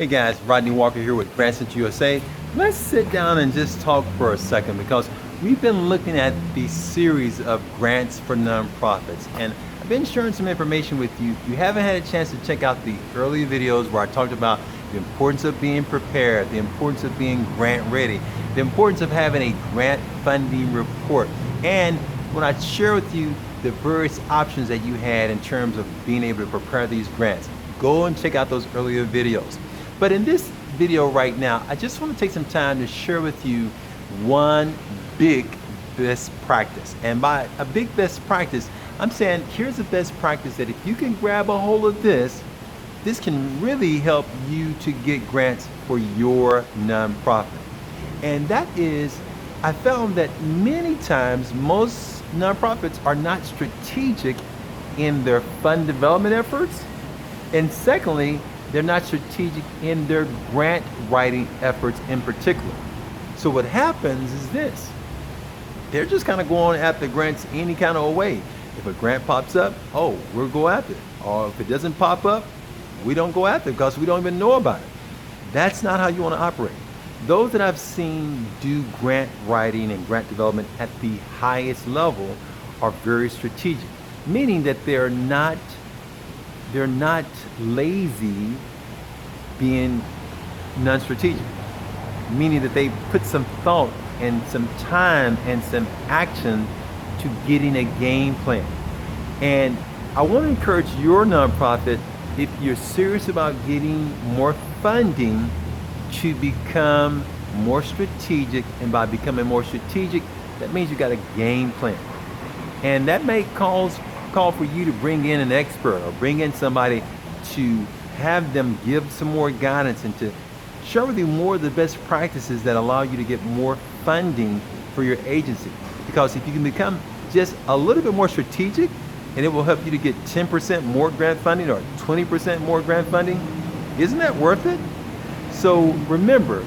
Hey guys, Rodney Walker here with Grants USA. Let's sit down and just talk for a second because we've been looking at the series of grants for nonprofits, and I've been sharing some information with you. If you haven't had a chance to check out the early videos where I talked about the importance of being prepared, the importance of being grant ready, the importance of having a grant funding report, and when I share with you the various options that you had in terms of being able to prepare these grants, go and check out those earlier videos. But in this video right now, I just want to take some time to share with you one big best practice. And by a big best practice, I'm saying here's a best practice that if you can grab a hold of this can really help you to get grants for your nonprofit. And that is, I found that many times most nonprofits are not strategic in their fund development efforts. And secondly, they're not strategic in their grant writing efforts in particular. So what happens is this: they're just kind of going after grants any kind of way. If a grant pops up, oh, we'll go after it. Or if it doesn't pop up, we don't go after it because we don't even know about it. That's not how you want to operate. Those that I've seen do grant writing and grant development at the highest level are very strategic, meaning that they're not lazy being non-strategic, meaning that they put some thought and some time and some action to getting a game plan. And I want to encourage your nonprofit, if you're serious about getting more funding, to become more strategic. And by becoming more strategic, that means you got a game plan. And that may call for you to bring in an expert or bring in somebody to have them give some more guidance and to share with you more of the best practices that allow you to get more funding for your agency. Because if you can become just a little bit more strategic, and it will help you to get 10% more grant funding or 20% more grant funding, isn't that worth it? So remember,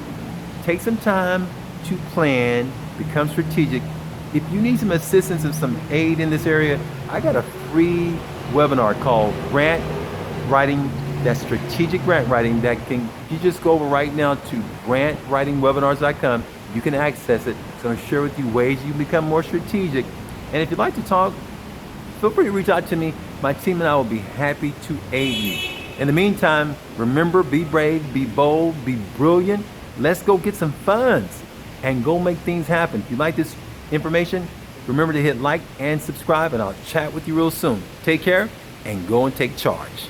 take some time to plan, become strategic. If you need some assistance and some aid in this area, I got a free webinar called Grant Writing, that's strategic grant writing, that can, if you just go over right now to grantwritingwebinars.com, you can access it. It's going to share with you ways you can become more strategic. And if you'd like to talk, feel free to reach out to me. My team and I will be happy to aid you. In the meantime, remember, be brave, be bold, be brilliant. Let's go get some funds and go make things happen. If you like this information, remember to hit like and subscribe, and I'll chat with you real soon. Take care and go and take charge.